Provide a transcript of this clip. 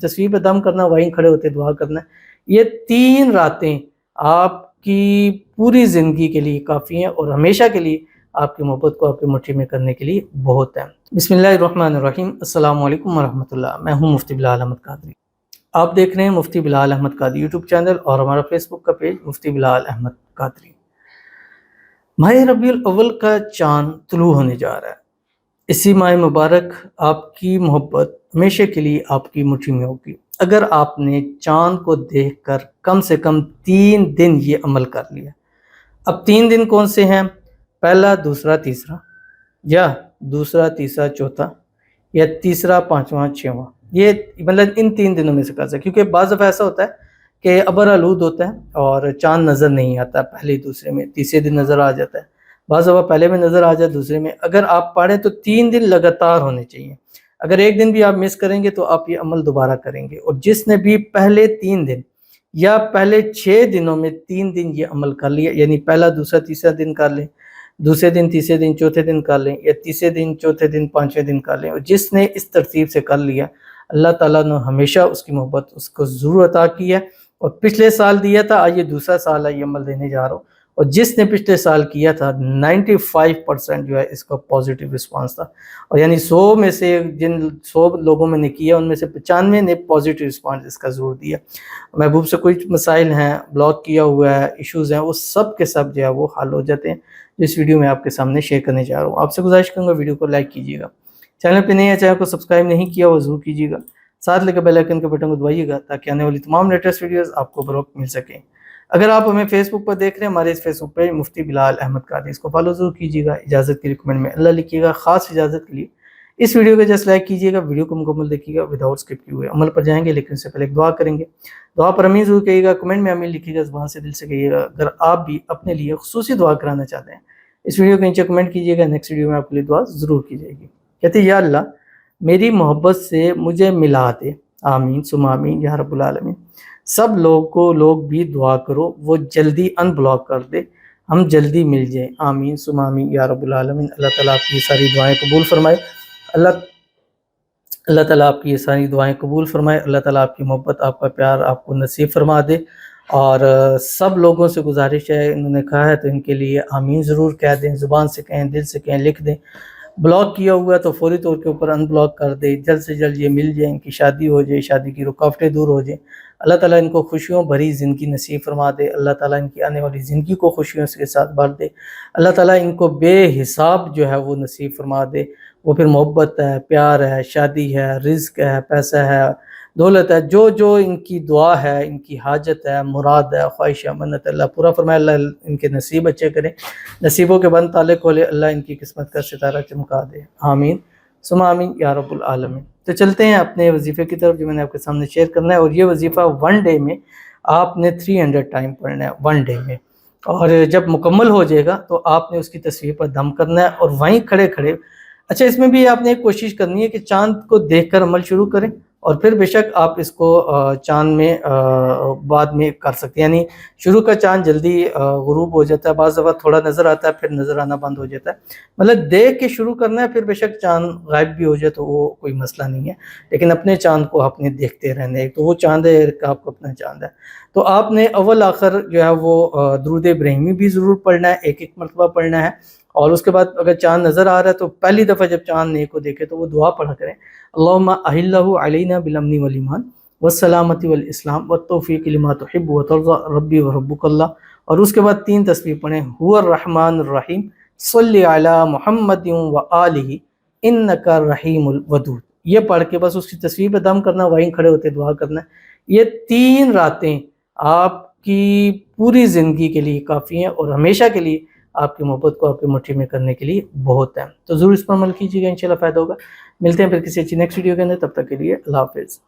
تصویر پہ دم کرنا، وہیں کھڑے ہوتے دعا کرنا ہے، یہ 3 راتیں آپ کی پوری زندگی کے لیے کافی ہیں اور ہمیشہ کے لیے آپ کی محبت کو آپ کی مٹھی میں کرنے کے لیے بہت ہے۔ بسم اللہ الرحمن الرحیم۔ السلام علیکم ورحمۃ اللہ۔ میں ہوں مفتی بلال احمد قادری۔ آپ دیکھ رہے ہیں مفتی بلال احمد قادری یوٹیوب چینل اور ہمارا فیس بک کا پیج مفتی بلال احمد قادری۔ ماہ ربیع الاول کا چاند طلوع ہونے جا رہا ہے۔ اسی ماہ مبارک آپ کی محبت ہمیشہ کے لیے آپ کی مٹھی میں ہوگی اگر آپ نے چاند کو دیکھ کر کم سے کم 3 دن یہ عمل کر لیا۔ اب 3 دن کون سے ہیں؟ پہلا، دوسرا، تیسرا، یا دوسرا، تیسرا، چوتھا، یا تیسرا، پانچواں، چھواں۔ یہ مطلب ان 3 دنوں میں سے کر سکتے، کیونکہ بعض دفعہ ایسا ہوتا ہے کہ ابر آلود ہوتا ہے اور چاند نظر نہیں آتا، پہلے دوسرے میں، تیسرے دن نظر آ جاتا ہے، بعض دفعہ پہلے میں نظر آ جائے، دوسرے میں۔ اگر آپ پڑھیں تو 3 دن لگاتار ہونے چاہیے۔ اگر ایک دن بھی آپ مس کریں گے تو آپ یہ عمل دوبارہ کریں گے۔ اور جس نے بھی پہلے 3 دن یا پہلے 6 دنوں میں 3 دن یہ عمل کر لیا، یعنی پہلا، دوسرا، تیسرا دن کر لیں، دوسرے دن، تیسرے دن، چوتھے دن کر لیں، یا تیسرے دن، چوتھے دن، پانچویں دن کر لیں، اور جس نے اس ترتیب سے کر لیا، اللہ تعالیٰ نے ہمیشہ اس کی محبت اس کو ضرور عطا کی ہے۔ اور پچھلے سال دیا تھا، آج یہ دوسرا سال ہے یہ عمل دینے جا رہا ہوں، اور جس نے پچھلے سال کیا تھا 95% جو ہے اس کا پازیٹیو رسپانس تھا، اور یعنی 100 میں سے جن 100 لوگوں میں نے کیا ان میں سے 95 نے پازیٹیو رسپانس اس کا ضرور دیا۔ محبوب سے کوئی مسائل ہیں، بلاک کیا ہوا ہے، ایشوز ہیں، وہ سب کے سب جو ہے وہ حل ہو جاتے ہیں، جو اس ویڈیو میں آپ کے سامنے شیئر کرنے جا رہا ہوں۔ آپ سے گزارش کروں گا ویڈیو کو لائک کیجیے گا، چینل پہ نہیں ہے چینل کو سبسکرائب نہیں کیا وہ ضرور کیجیے گا، ساتھ لے کے بیل آئیکن کے بٹن کو دبائیے گا تاکہ آنے والی تمام لیٹسٹ ویڈیوز آپ کو بروقت مل سکیں۔ اگر آپ ہمیں فیس بک پر دیکھ رہے ہیں، ہمارے اس فیس بک پہ مفتی بلال احمد قادری، اس کو فالو ضرور کیجیے گا۔ اجازت کے لیے کمنٹ میں اللہ لکھیے گا، خاص اجازت کے لیے اس ویڈیو کو جسٹ لائک کیجیے گا، ویڈیو کو مکمل دیکھیے گا وداؤٹ اسکپ کیے ہوئے۔ عمل پر جائیں گے لیکن اس سے پہلے ایک دعا کریں گے، دعا پر امین ضرور کہیے گا، کمنٹ میں امین لکھیے گا، زبان سے دل سے کہیے گا۔ اگر آپ بھی اپنے لیے خصوصی دعا کرانا چاہتے ہیں اس ویڈیو کے نیچے کمنٹ کیجیے گا، نیکسٹ ویڈیو میں آپ کے لیے دعا ضرور کی جائے گی۔ کہتے ہیں یا اللہ میری محبت سے مجھے ملا دے، آمین ثم آمین یا رب العالمین۔ سب لوگ بھی دعا کرو وہ جلدی ان بلاک کر دے، ہم جلدی مل جائیں، آمین ثم آمین یا رب العالمین۔ اللہ تعالیٰ آپ کی ساری دعائیں قبول فرمائے، اللہ تعالیٰ آپ کی یہ ساری دعائیں قبول فرمائے، اللہ تعالیٰ آپ کی محبت، آپ کا پیار آپ کو نصیب فرما دے۔ اور سب لوگوں سے گزارش ہے، انہوں نے کہا ہے تو ان کے لیے آمین ضرور کہہ دیں، زبان سے کہیں، دل سے کہیں، لکھ دیں۔ بلاک کیا ہوا تو فوری طور کے اوپر ان بلاک کر دے، جلد سے جلد یہ مل جائیں، ان کی شادی ہو جائے، شادی کی رکاوٹیں دور ہو جائیں، اللہ تعالیٰ ان کو خوشیوں بھری زندگی نصیب فرما دے، اللہ تعالیٰ ان کی آنے والی زندگی کو خوشیوں کے ساتھ بھر دے، اللہ تعالیٰ ان کو بے حساب جو ہے وہ نصیب فرما دے۔ وہ پھر محبت ہے، پیار ہے، شادی ہے، رزق ہے، پیسہ ہے، دولت ہے، جو ان کی دعا ہے، ان کی حاجت ہے، مراد ہے، خواہش ہے، منت، اللہ پورا فرمائے، اللہ ان کے نصیب اچھے کرے، نصیبوں کے بند تالے کھولے، اللہ ان کی قسمت کا ستارہ چمکا دے، آمین ثم آمین یا رب العالمین۔ تو چلتے ہیں اپنے وظیفے کی طرف جو میں نے آپ کے سامنے شیئر کرنا ہے، اور یہ وظیفہ 1 ڈے میں آپ نے 300 ٹائم پڑھنا ہے 1 ڈے میں، اور جب مکمل ہو جائے گا تو آپ نے اس کی تصویر پر دم کرنا ہے اور وہیں کھڑے کھڑے۔ اچھا، اس میں بھی آپ نے ایک کوشش کرنی ہے کہ چاند کو دیکھ کر عمل شروع کریں، اور پھر بے شک آپ اس کو چاند میں بعد میں کر سکتے ہیں، یعنی شروع کا چاند جلدی غروب ہو جاتا ہے، بعض دفعہ تھوڑا نظر آتا ہے پھر نظر آنا بند ہو جاتا ہے، مطلب دیکھ کے شروع کرنا ہے، پھر بے شک چاند غائب بھی ہو جائے تو وہ کوئی مسئلہ نہیں ہے، لیکن اپنے چاند کو آپ نے دیکھتے رہنا ہے، تو وہ چاند ہے ایک آپ کو اپنا چاند ہے۔ تو آپ نے اول آخر جو ہے وہ درود ابراہیمی بھی ضرور پڑھنا ہے، ایک مرتبہ پڑھنا ہے، اور اس کے بعد اگر چاند نظر آ رہا ہے تو پہلی دفعہ جب چاند نیک کو دیکھے تو وہ دعا پڑھا کریں، اللہم احلہ علینا بالامن والایمان والسلامتی والاسلام والتوفیق لما تحب وترضى ربی وربک اللہ، اور اس کے بعد 3 تسبیح پڑھیں، هو الرحمن الرحیم صلی علی محمد وآلہ انک الرحیم الودود۔ یہ پڑھ کے بس اس کی تصویر پہ دم کرنا، وہیں کھڑے ہوتے دعا کرنا ہے۔ یہ 3 راتیں آپ کی پوری زندگی کے لیے کافی ہیں اور ہمیشہ کے لیے آپ کی محبت کو آپ کی مٹھی میں کرنے کے لیے بہت ہے، تو ضرور اس پر عمل کیجیے گا، انشاءاللہ فائدہ ہوگا۔ ملتے ہیں پھر کسی اچھی نیکسٹ ویڈیو کے اندر، تب تک کے لیے اللہ حافظ۔